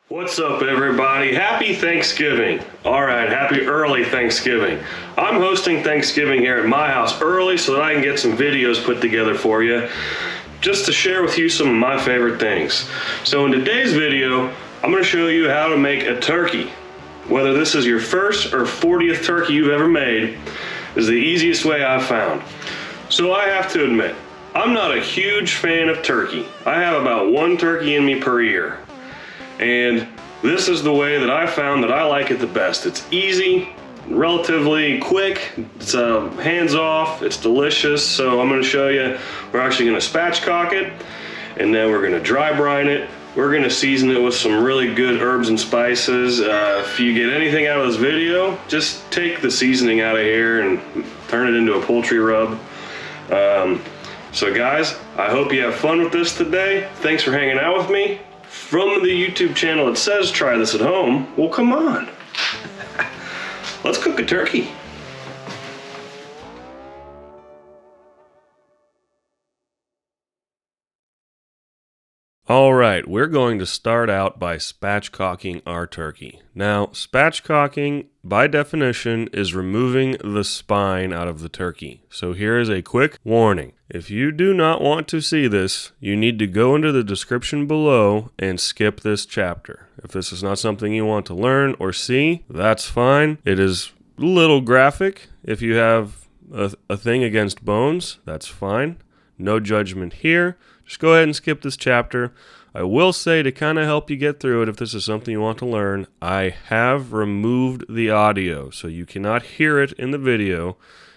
What's up, everybody? Happy Thanksgiving. All right, happy early Thanksgiving. I'm hosting Thanksgiving here at my house early so that I can get some videos put together for you, just to share with you some of my favorite things. So in today's video, I'm going to show you how to make a turkey. Whether this is your first or 40th turkey you've ever made, is the easiest way I've found. So I have to admit, I'm not a huge fan of turkey. I have about one turkey in me per year. And this is the way that I found that I like it the best. It's easy, relatively quick, it's hands off, it's delicious. So I'm going to show you, we're actually going to spatchcock it, and then we're going to dry brine it. We're going to season it with some really good herbs and spices. If you get anything out of this video, just take the seasoning out of here and turn it into a poultry rub. So guys, I hope you have fun with this today. Thanks for hanging out with me. From the YouTube channel it says try this at home. Well, come on. Let's cook a turkey. All right, we're going to start out by spatchcocking our turkey. Now, spatchcocking, by definition, is removing the spine out of the turkey. So here is a quick warning. If you do not want to see this, you need to go into the description below and skip this chapter. If this is not something you want to learn or see, that's fine. It is a little graphic. If you have a thing against bones, that's fine. No judgment here. Just go ahead and skip this chapter. I will say, to kind of help you get through it, if this is something you want to learn, I have removed the audio, so you cannot hear it in the video,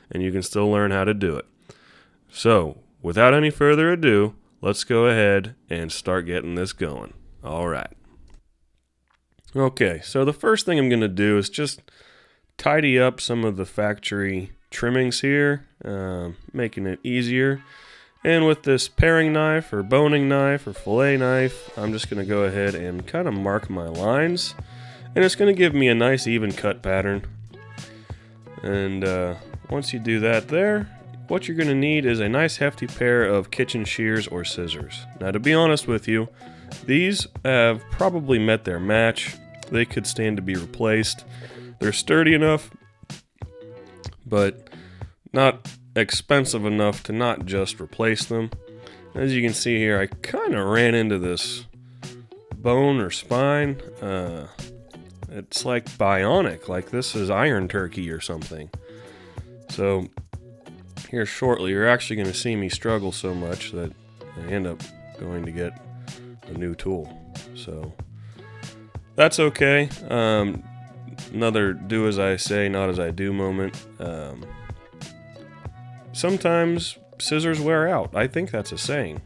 and you can still learn how to do it. So, without any further ado, let's go ahead and start getting this going. All right. Okay, so the first thing I'm going to do is just tidy up some of the factory trimmings here, making it easier. And with this paring knife or boning knife or fillet knife, I'm just going to go ahead and kind of mark my lines. And it's going to give me a nice even cut pattern. And once you do that there, what you're going to need is a nice hefty pair of kitchen shears or scissors. Now, to be honest with you, these have probably met their match. They could stand to be replaced. They're sturdy enough, but not expensive enough to not just replace them. As you can see here, I kind of ran into this bone or spine. It's like bionic, like this is iron turkey or something. So here shortly, you're actually going to see me struggle so much that I end up going to get a new tool. So that's okay. Another do as I say, not as I do moment. Sometimes scissors wear out. I think that's a saying.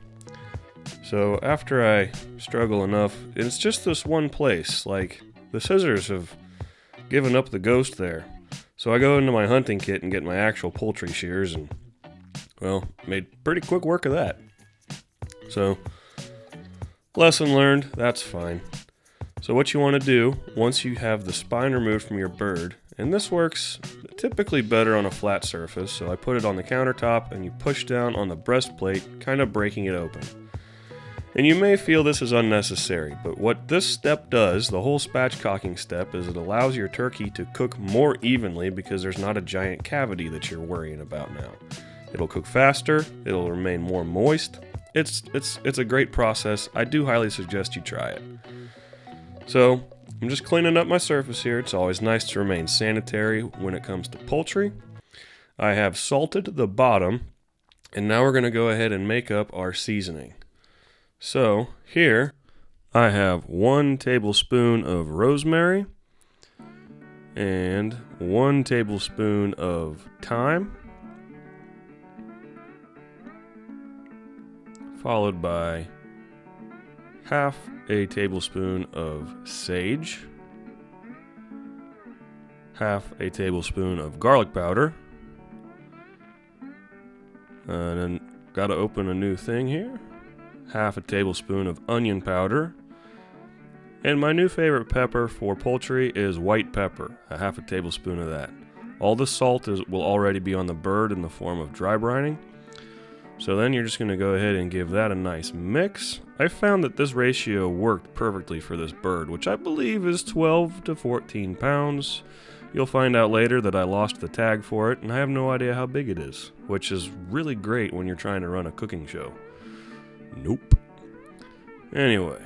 So after I struggle enough, it's just this one place. Like, the scissors have given up the ghost there. So I go into my hunting kit and get my actual poultry shears and, well, made pretty quick work of that. So, lesson learned, that's fine. So what you want to do, once you have the spine removed from your bird, and this works typically better on a flat surface, so I put it on the countertop and you push down on the breastplate, kind of breaking it open. And you may feel this is unnecessary, but what this step does, the whole spatchcocking step, is it allows your turkey to cook more evenly because there's not a giant cavity that you're worrying about now. It'll cook faster, it'll remain more moist. It's a great process. I do highly suggest you try it. So, I'm just cleaning up my surface here. It's always nice to remain sanitary when it comes to poultry. I have salted the bottom, and now we're going to go ahead and make up our seasoning. So, here I have 1 tablespoon of rosemary and 1 tablespoon of thyme, followed by half a tablespoon of sage, half a tablespoon of garlic powder, and then gotta open a new thing here, half a tablespoon of onion powder, and my new favorite pepper for poultry is white pepper, a half a tablespoon of that. All the salt will already be on the bird in the form of dry brining. So then you're just going to go ahead and give that a nice mix. I found that this ratio worked perfectly for this bird, which I believe is 12 to 14 pounds. You'll find out later that I lost the tag for it, and I have no idea how big it is, which is really great when you're trying to run a cooking show. Nope. Anyway,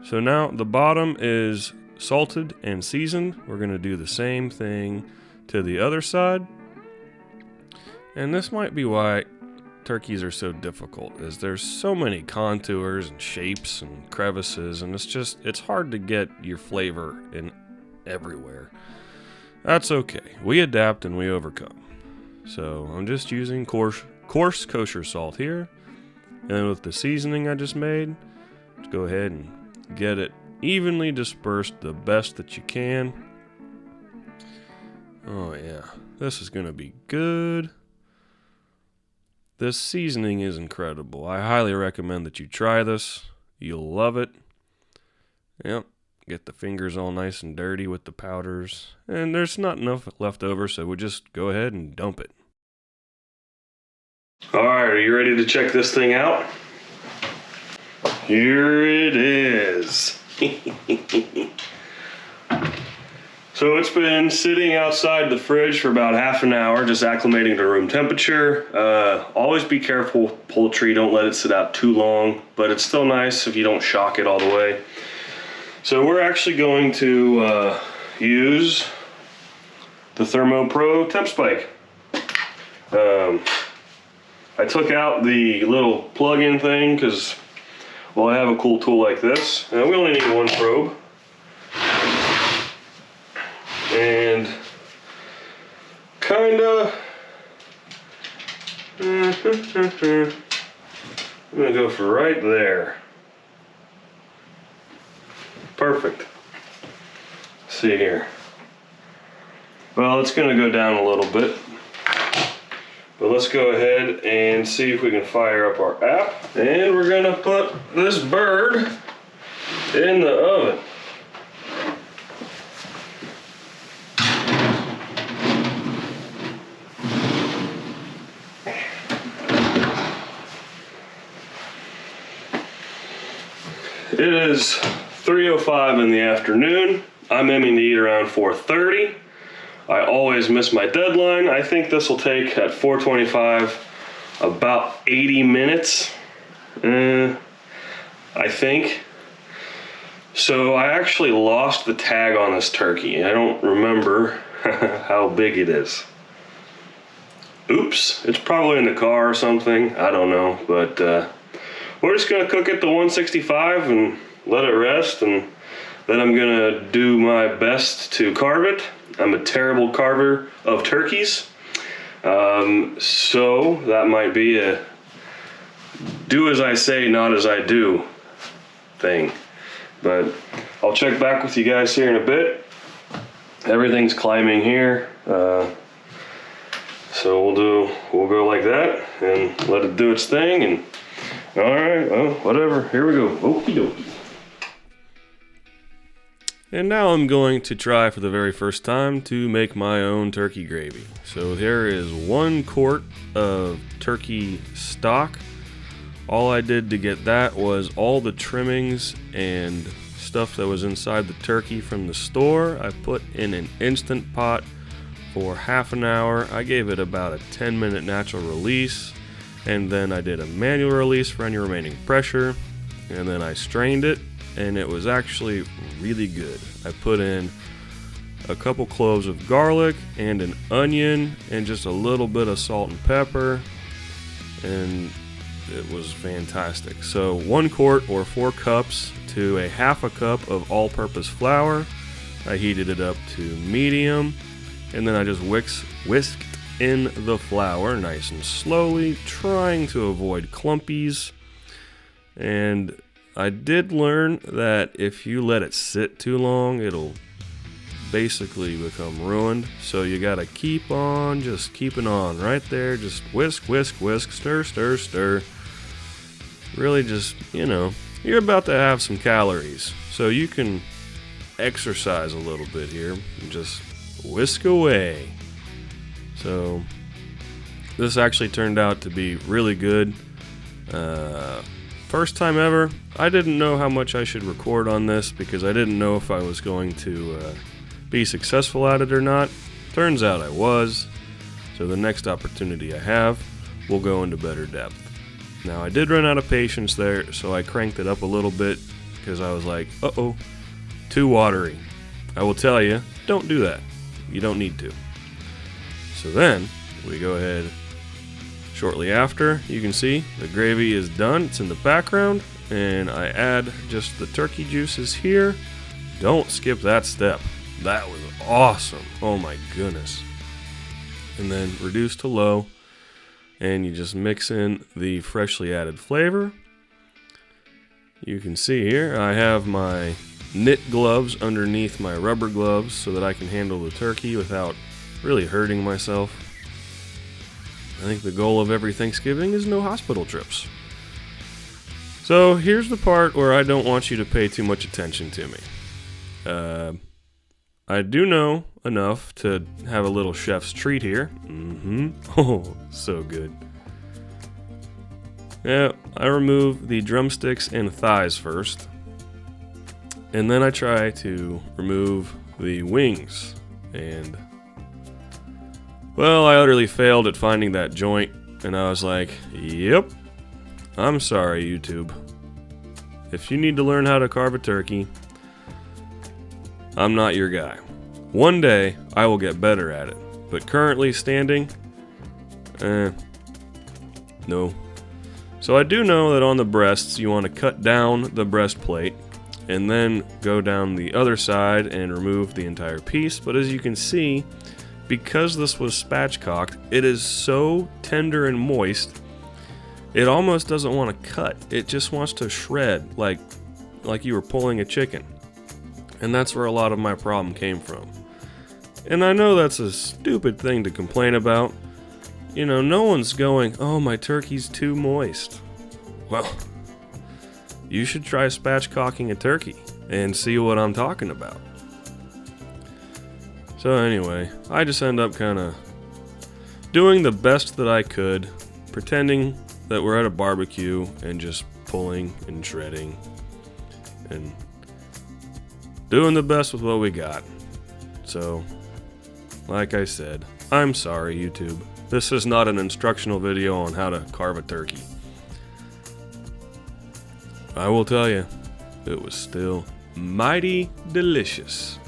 so now the bottom is salted and seasoned. We're going to do the same thing to the other side. And this might be why turkeys are so difficult, is there's so many contours and shapes and crevices, and it's hard to get your flavor in everywhere. That's okay. We adapt and we overcome. So I'm just using coarse kosher salt here, and then with the seasoning I just made, just go ahead and get it evenly dispersed the best that you can. Oh yeah, this is gonna be good. This seasoning is incredible. I highly recommend that you try this. You'll love it. Yep, get the fingers all nice and dirty with the powders. And there's not enough left over, so we'll just go ahead and dump it. Alright, are you ready to check this thing out? Here it is. So it's been sitting outside the fridge for about half an hour, just acclimating to room temperature. Always be careful, poultry, don't let it sit out too long, but it's still nice if you don't shock it all the way. So we're actually going to use the Thermo temp spike. I took out the little plug-in thing because, well, I have a cool tool like this. We only need one probe. And kinda, I'm gonna go for right there. Perfect. Let's see here. Well, it's gonna go down a little bit, but let's go ahead and see if we can fire up our app. And we're gonna put this bird in the oven. It is 3:05 in the afternoon. I'm aiming to eat around 4:30. I always miss my deadline. I think this will take at 4:25 about 80 minutes. I think. So I actually lost the tag on this turkey. I don't remember how big it is. Oops, it's probably in the car or something. I don't know, but we're just gonna cook it to 165 and let it rest, and then I'm gonna do my best to carve it. I'm a terrible carver of turkeys, so that might be a do as I say, not as I do thing. But I'll check back with you guys here in a bit. Everything's climbing here, so we'll go like that and let it do its thing. And all right, well, whatever. Here we go. Okie dokie. And now I'm going to try for the very first time to make my own turkey gravy. So there is 1 quart of turkey stock. All I did to get that was all the trimmings and stuff that was inside the turkey from the store. I put in an Instant Pot for half an hour. I gave it about a 10-minute natural release, and then I did a manual release for any remaining pressure, and then I strained it, and it was actually really good. I put in a couple cloves of garlic and an onion and just a little bit of salt and pepper, and it was fantastic. So 1 quart or 4 cups to a half a cup of all-purpose flour. I heated it up to medium, and then I just whisked in the flour nice and slowly, trying to avoid clumpies. And I did learn that if you let it sit too long, it'll basically become ruined. So you gotta keep on just keeping on right there. Just whisk, whisk, whisk, stir, stir, stir. Really just, you're about to have some calories. So you can exercise a little bit here and just whisk away. So This actually turned out to be really good. First time ever. I didn't know how much I should record on this because I didn't know if I was going to be successful at it or not. Turns out I was. So the next opportunity I have, we'll go into better depth. Now I did run out of patience there, so I cranked it up a little bit because I was like, uh-oh, too watery. I will tell you, don't do that. You don't need to. So then, we go ahead. Shortly after, you can see the gravy is done. It's in the background, and I add just the turkey juices here. Don't skip that step. That was awesome. Oh my goodness. And then reduce to low, and you just mix in the freshly added flavor. You can see here I have my knit gloves underneath my rubber gloves so that I can handle the turkey without really hurting myself. I think the goal of every Thanksgiving is no hospital trips. So here's the part where I don't want you to pay too much attention to me. I do know enough to have a little chef's treat here. Oh, so good. Yeah, I remove the drumsticks and thighs first. And then I try to remove the wings. And well, I utterly failed at finding that joint, and I was like, yep, I'm sorry, YouTube. If you need to learn how to carve a turkey, I'm not your guy. One day, I will get better at it, but currently standing, no. So I do know that on the breasts, you want to cut down the breastplate, and then go down the other side and remove the entire piece, but as you can see, because this was spatchcocked, it is so tender and moist, it almost doesn't want to cut. It just wants to shred like you were pulling a chicken. And that's where a lot of my problem came from. And I know that's a stupid thing to complain about. You know, no one's going, oh, my turkey's too moist. Well, you should try spatchcocking a turkey and see what I'm talking about. So anyway, I just end up kind of doing the best that I could, pretending that we're at a barbecue and just pulling and shredding and doing the best with what we got. So, like I said, I'm sorry, YouTube. This is not an instructional video on how to carve a turkey. I will tell you, it was still mighty delicious.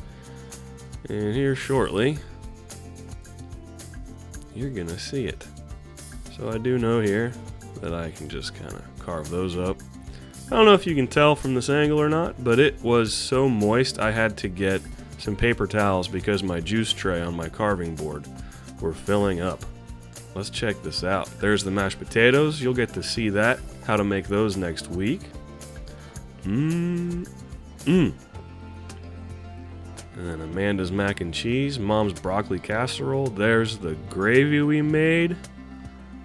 And here shortly, you're gonna see it. So I do know here that I can just kind of carve those up. I don't know if you can tell from this angle or not, but it was so moist I had to get some paper towels because my juice tray on my carving board were filling up. Let's check this out. There's the mashed potatoes. You'll get to see that, how to make those next week. And then Amanda's mac and cheese, Mom's broccoli casserole. There's the gravy we made.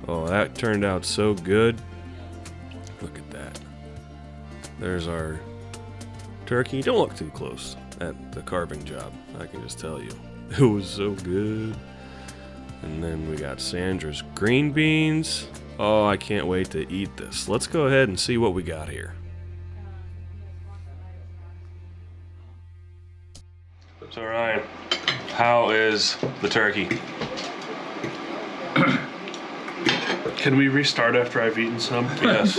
Oh, that turned out so good. Look at that. There's our turkey. Don't look too close at the carving job. I can just tell you. It was so good. And then we got Sandra's green beans. Oh, I can't wait to eat this. Let's go ahead and see what we got here. So Ryan, how is the turkey? Can we restart after I've eaten some? Yes.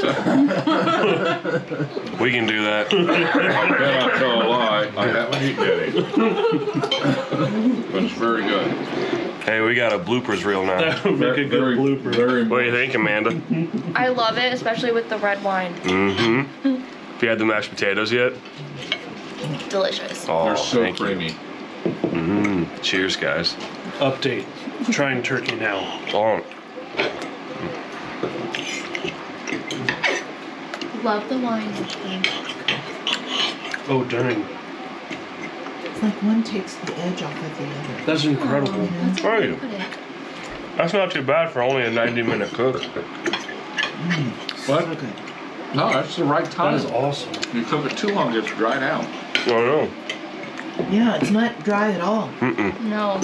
We can do that. Cannot tell a lie. I haven't eaten any. But it's very good. Hey, we got a bloopers reel now. That would make a good blooper. What do you think, Amanda? I love it, especially with the red wine. Mm-hmm. Have you had the mashed potatoes yet? Delicious. Oh, They're so thank you. creamy. Cheers, guys. Update. Trying turkey now. Oh. Love the wine. Oh, dang. It's like one takes the edge off of the other. That's incredible. That's How are you? good. That's not too bad for only a 90-minute cook. What? So good. No, that's the right That time. is awesome. You cook it too long, it's dried out. I know. Yeah, it's not dry at all. No.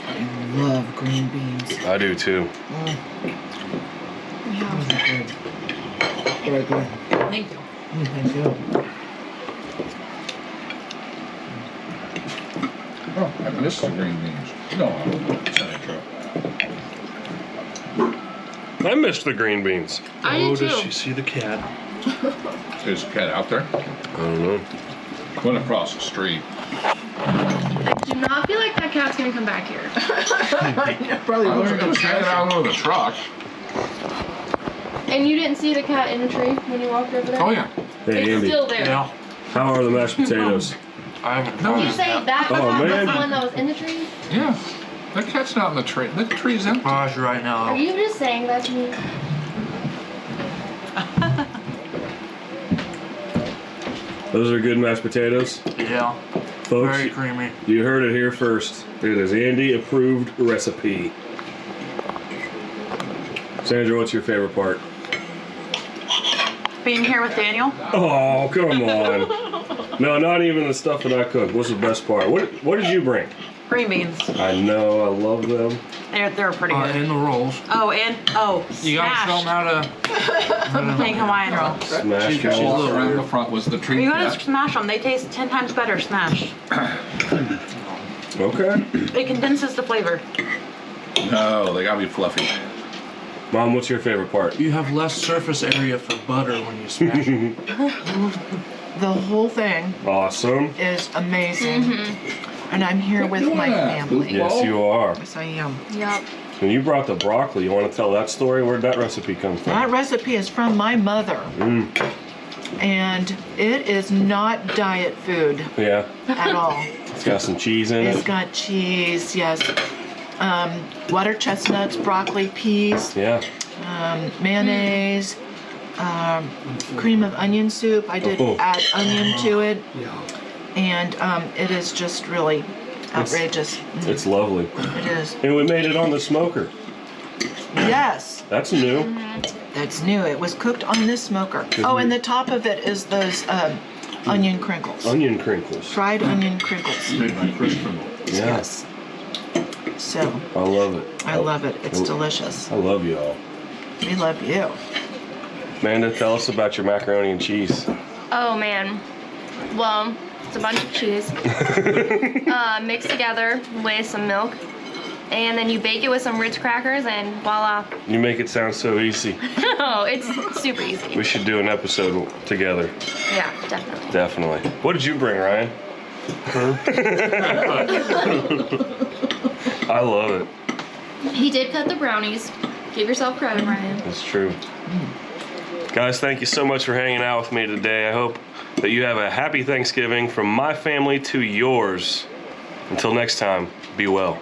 I love green beans. I do too. Yeah. Those are good. Very good. Thank you. Thank you. Oh, I missed the green beans. No, Senator. I missed the green beans. I Oh, do does too. she see the cat? There's a cat out there. I don't know. Went across the street. I do not feel like that cat's gonna come back here. Probably I was learned to hanging trust out over the truck. And you didn't see the cat in the tree when you walked over there? Oh yeah. Hey, It's Andy. still there. Yeah. How are the mashed potatoes? I haven't No, Did you tried say that. that Oh, cat was man. the one that was in the tree? Yeah. That cat's not in the tree. The tree's empty. Gosh, right Are now. you just saying that to me? Those are good mashed potatoes. Yeah. Folks, Very creamy. you heard it here first. It is Andy approved recipe. Sandra, what's your favorite part? Being here with Daniel. Oh, come on. No, not even the stuff that I cooked. What's the best part? What did you bring? Green beans. I know, I love them. They're pretty good. And the rolls. Oh, and You gotta show them smashed how to. pink Hawaiian roll. Smash She's them. a little Around the weird. front was the tree You gotta cat. smash them. They taste 10 times better smashed. Okay. It condenses the flavor. No, they gotta be fluffy. Mom, what's your favorite part? You have less surface area for butter when you smash it. the whole thing Awesome. is amazing. And I'm here with my family. Yes, you are. Yes, I am. Yep. When you brought the broccoli, you want to tell that story? Where'd that recipe come from? That recipe is from my mother. And it is not diet food Yeah, at all. it's got some cheese in It's it. got cheese, yes. Water chestnuts, broccoli, peas, Yeah. mayonnaise, cream of onion soup. I did Oh. add onion to it. And it is just really outrageous. It's lovely. It is. And we made it on the smoker. Yes, That's new. that's new. It was cooked on this smoker. Oh, and the top of it is those onion crinkles. Onion crinkles. Fried onion crinkles. Made my first one. Yeah. Yes. So, I love it. I love it. It's delicious. I love you all. We love you. Amanda, tell us about your macaroni and cheese. Oh man. Well, it's a bunch of cheese mixed together with some milk, and then you bake it with some Ritz crackers, and voila. You make it sound so easy. Oh, it's super easy. We should do an episode together. Yeah, definitely. Definitely. What did you bring, Ryan? I love it. He did cut the brownies. Give yourself credit, Ryan. That's true. Guys, thank you so much for hanging out with me today. I hope that you have a happy Thanksgiving from my family to yours. Until next time, be well.